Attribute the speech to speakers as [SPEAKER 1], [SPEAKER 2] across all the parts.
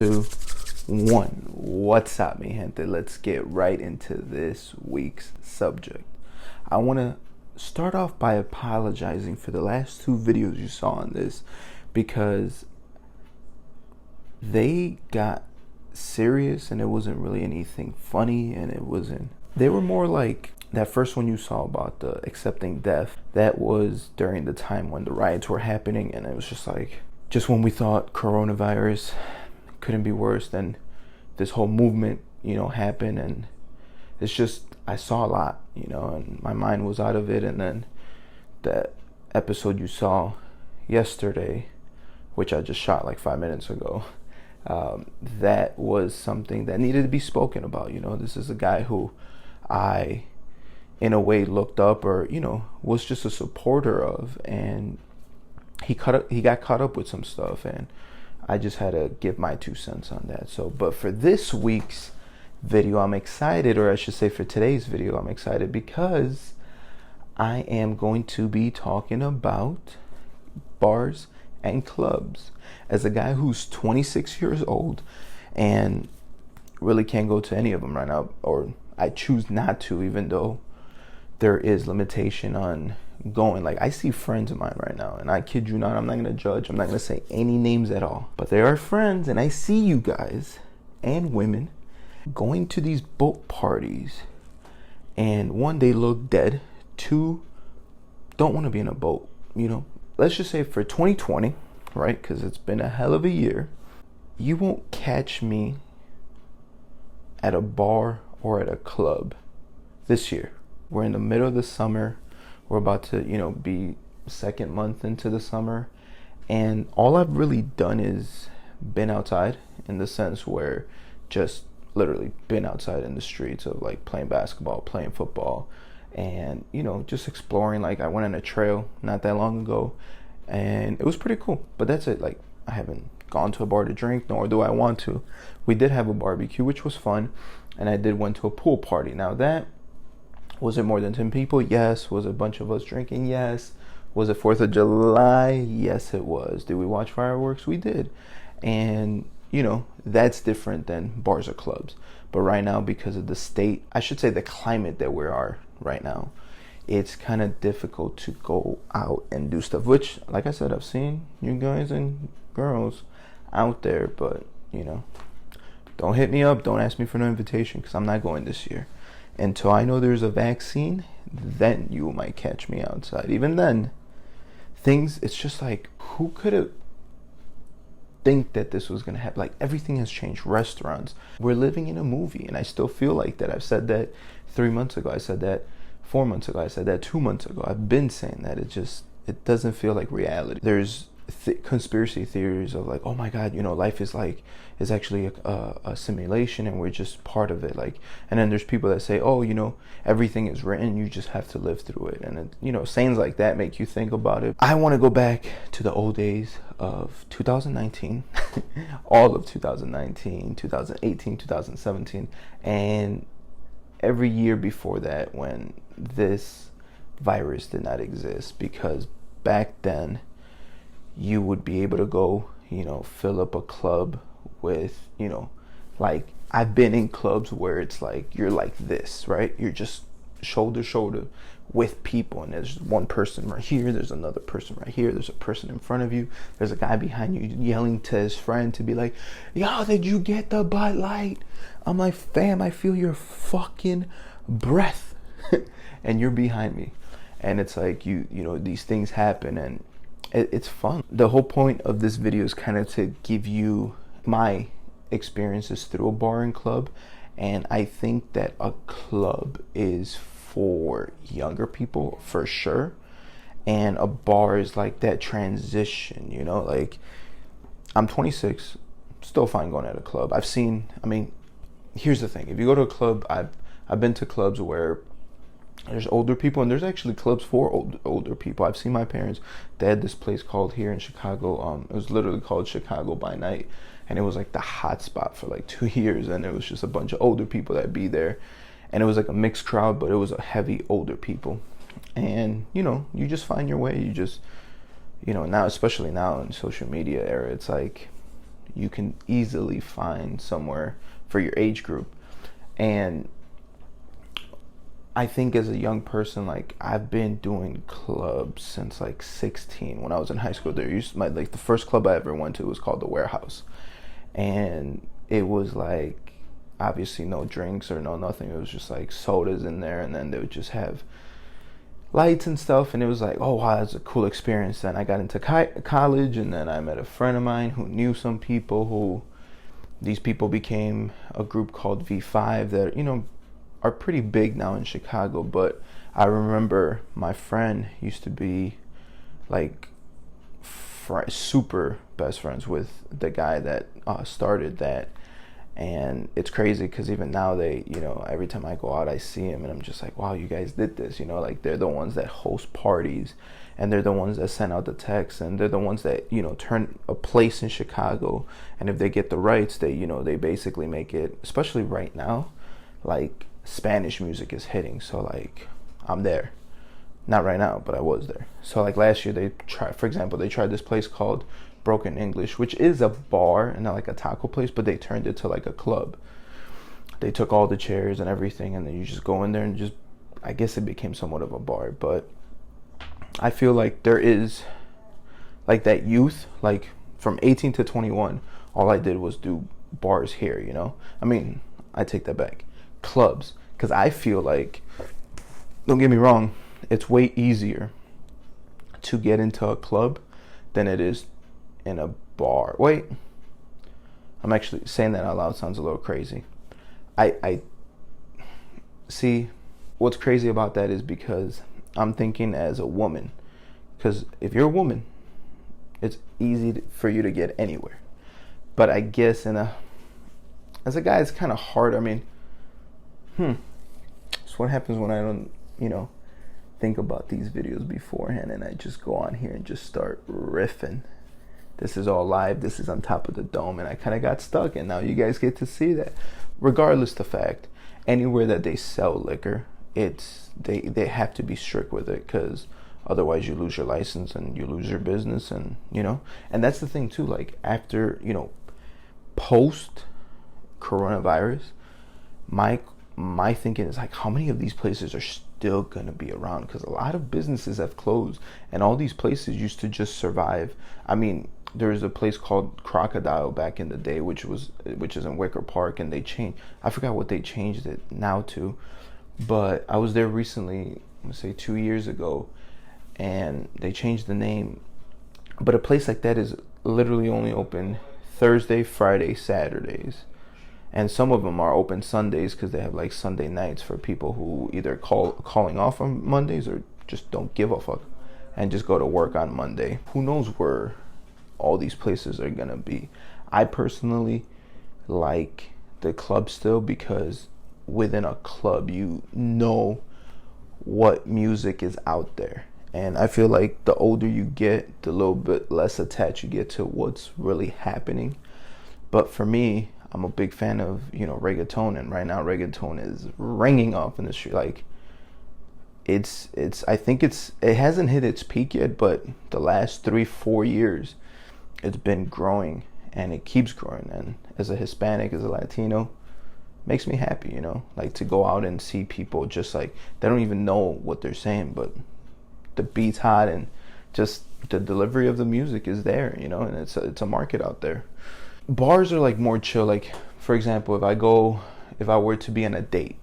[SPEAKER 1] Two, one. What's up, mi gente? Let's get right into this week's subject. I want to start off by apologizing for the last two videos you saw on this because they got serious and it wasn't really anything funny, and they were more like that first one you saw about the accepting death. That was during the time when the riots were happening, and it was just when we thought coronavirus couldn't be worse than this whole movement, happened. And it's just, I saw a lot, and my mind was out of it. And then that episode you saw yesterday, which I just shot like 5 minutes ago, that was something that needed to be spoken about. This is a guy who I, in a way, looked up or, was just a supporter of, and he got caught up with some stuff, and I just had to give my 2 cents on that. So, but for this week's video, I'm excited, or I should say for today's video, I'm excited because I am going to be talking about bars and clubs. As a guy who's 26 years old and really can't go to any of them right now, or I choose not to, even though there is limitation on going. Like, I see friends of mine right now, and I kid you not, I'm not going to judge, I'm not going to say any names at all, but they are friends, and I see you guys and women going to these boat parties, and one, they look dead, two, don't want to be in a boat. Let's just say for 2020, right, because it's been a hell of a year, you won't catch me at a bar or at a club this year. We're in the middle of the summer. We're about to, be second month into the summer. And all I've really done is been outside, in the sense where just literally been outside in the streets of like playing basketball, playing football, and, just exploring. Like, I went on a trail not that long ago, and it was pretty cool. But that's it. Like, I haven't gone to a bar to drink, nor do I want to. We did have a barbecue, which was fun. And I did went to a pool party. Now that, was it more than 10 people? Yes. Was it a bunch of us drinking? Yes. Was it 4th of July? Yes, it was. Did we watch fireworks? We did. And, that's different than bars or clubs. But right now, because of the state, I should say the climate that we are right now, it's kind of difficult to go out and do stuff, which, like I said, I've seen you guys and girls out there, but, don't hit me up. Don't ask me for no invitation, because I'm not going this year. Until I know there's a vaccine, then you might catch me outside. Even then, it's just like, who could have think that this was going to happen? Like, everything has changed. Restaurants. We're living in a movie, and I still feel like that. I've said that 3 months ago. I said that 4 months ago. I said that 2 months ago. I've been saying that. It doesn't feel like reality. There's conspiracy theories of like, oh my God, life is actually a simulation, and we're just part of it. Like, and then there's people that say, oh, everything is written, you just have to live through it. And sayings like that make you think about it. I want to go back to the old days of 2019, all of 2019, 2018, 2017, and every year before that, when this virus did not exist, because back then you would be able to go, fill up a club with, like, I've been in clubs where it's like, you're like this, right? You're just shoulder to shoulder with people, and there's one person right here, there's another person right here, there's a person in front of you, there's a guy behind you yelling to his friend to be like, yo, did you get the Bud Light? I'm like, fam, I feel your fucking breath. And you're behind me. And it's like, these things happen, and it's fun. The whole point of this video is kind of to give you my experiences through a bar and club. And I think that a club is for younger people for sure, and a bar is like that transition. Like, I'm 26, still fine going at a club. Here's the thing: if you go to a club, I've been to clubs where there's older people, and there's actually clubs for older people. I've seen my parents. They had this place called here in Chicago. It was literally called Chicago by Night, and it was like the hot spot for like 2 years. And it was just a bunch of older people that'd be there, and it was like a mixed crowd, but it was a heavy older people. And you just find your way. You just, now, especially now in social media era, it's like you can easily find somewhere for your age group. And I think as a young person, like I've been doing clubs since like 16. When I was in high school, there used my like the first club I ever went to was called the Warehouse, and it was like obviously no drinks or no nothing. It was just like sodas in there, and then they would just have lights and stuff, and it was like, oh wow, that's a cool experience. Then I got into college, and then I met a friend of mine who knew some people who, these people became a group called V5 that, you know, are pretty big now in Chicago. But I remember my friend used to be like super best friends with the guy that started that. And it's crazy because even now they, you know, every time I go out, I see him and I'm just like, wow, you guys did this, you know, like they're the ones that host parties, and they're the ones that send out the texts, and they're the ones that, you know, turn a place in Chicago. And if they get the rights, they, you know, they basically make it, especially right now, like Spanish music is hitting. So like I'm there. Not right now, but I was there. So like last year they tried, for example, they tried this place called Broken English, which is a bar and not like a taco place, but they turned it to like a club. They took all the chairs and everything, and then you just go in there and just, I guess it became somewhat of a bar. But I feel like there is like that youth, like from 18 to 21, all I did was do bars here, you know? I mean, I take that back. Clubs. Because I feel like, don't get me wrong, it's way easier to get into a club than it is in a bar. Wait, I'm actually saying that out loud sounds a little crazy. I see what's crazy about that is because I'm thinking as a woman, because if you're a woman, it's easy for you to get anywhere. But I guess as a guy, it's kind of hard. I mean, so what happens when I don't, you know, think about these videos beforehand and I just go on here and just start riffing. This is all live. This is on top of the dome, and I kind of got stuck, and now you guys get to see that. Regardless the fact, anywhere that they sell liquor, it's they have to be strict with it, because otherwise you lose your license and you lose your business, and you know. And that's the thing too. Like after, you know, post coronavirus, my thinking is like, how many of these places are still gonna be around? Because a lot of businesses have closed, and all these places used to just survive. I mean, there was a place called Crocodile back in the day, which is in Wicker Park, and they changed. I forgot what they changed it now to, but I was there recently. Let's say 2 years ago, and they changed the name. But a place like that is literally only open Thursday, Friday, Saturdays. And some of them are open Sundays because they have like Sunday nights for people who either calling off on Mondays or just don't give a fuck and just go to work on Monday. Who knows where all these places are gonna be. I personally like the club still, because within a club you know what music is out there. And I feel like the older you get, the little bit less attached you get to what's really happening. But for me, I'm a big fan of, you know, reggaeton, and right now reggaeton is ringing up in the street. Like it's I think it hasn't hit its peak yet, but the last 3-4 years it's been growing, and it keeps growing. And as a Hispanic, as a Latino, makes me happy, you know, like to go out and see people just like, they don't even know what they're saying, but the beat's hot and just the delivery of the music is there, you know, and it's a market out there. Bars are like more chill. Like for example, if I were to be on a date,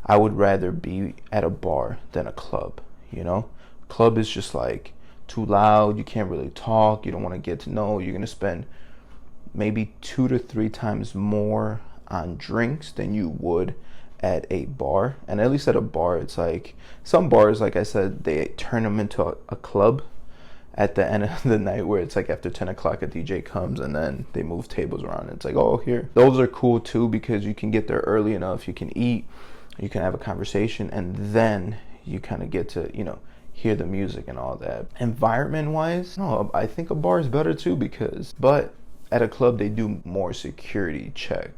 [SPEAKER 1] I would rather be at a bar than a club, you know. Club is just like too loud, you can't really talk, you don't want to get to know. You're gonna spend maybe 2 to 3 times more on drinks than you would at a bar. And at least at a bar, it's like some bars, like I said, they turn them into a club at the end of the night, where it's like after 10 o'clock a DJ comes and then they move tables around. It's like, oh, here. Those are cool too, because you can get there early enough, you can eat, you can have a conversation, and then you kind of get to, you know, hear the music and all that. Environment wise, no, I think a bar is better too, but at a club they do more security check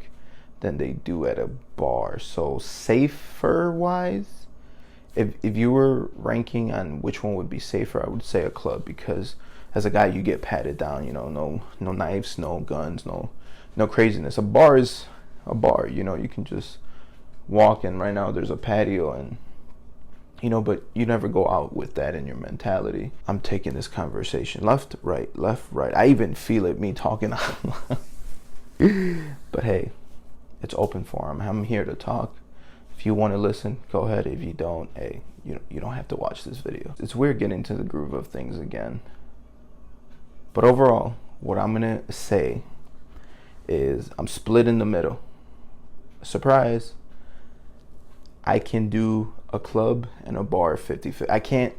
[SPEAKER 1] than they do at a bar. So safer wise, if you were ranking on which one would be safer, I would say a club, because as a guy you get patted down, you know, no knives, no guns, no no craziness. A bar is a bar, you know, you can just walk in. Right now there's a patio, and you know, but you never go out with that in your mentality. I'm taking this conversation left, right, left, right. I even feel it, me talking out loud. But hey, it's open forum. I'm here to talk. If you want to listen, go ahead. If you don't, hey, you don't have to watch this video. It's weird getting into the groove of things again. But overall, what I'm gonna say is I'm split in the middle. Surprise. I can do a club and a bar 50-50. I can't.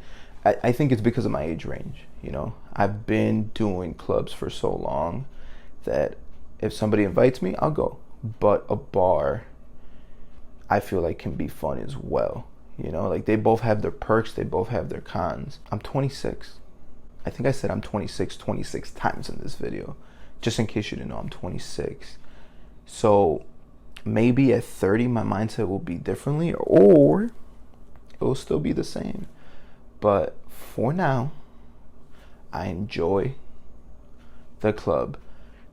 [SPEAKER 1] I think it's because of my age range. You know, I've been doing clubs for so long that if somebody invites me, I'll go. But a bar, I feel like, can be fun as well. You know, like they both have their perks, they both have their cons. I'm 26. I think I said I'm 26 times in this video. Just in case you didn't know, I'm 26. So maybe at 30 my mindset will be differently, or it will still be the same. But for now, I enjoy the club.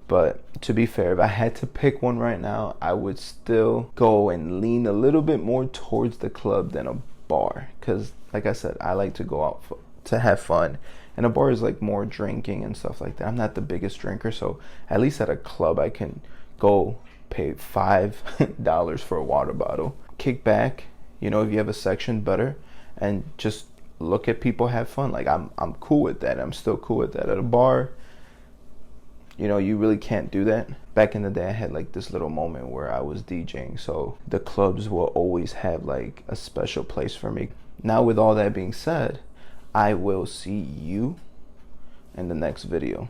[SPEAKER 1] But to be fair, if I had to pick one right now, I would still go and lean a little bit more towards the club than a bar. Because like I said, I like to go out to have fun. And a bar is like more drinking and stuff like that. I'm not the biggest drinker, so at least at a club I can go pay $5 for a water bottle, kick back, you know, if you have a section, better, and just look at people have fun. Like I'm cool with that. I'm still cool with that. At a bar, you know, you really can't do that. Back in the day, I had like this little moment where I was DJing, so the clubs will always have like a special place for me. Now, with all that being said, I will see you in the next video.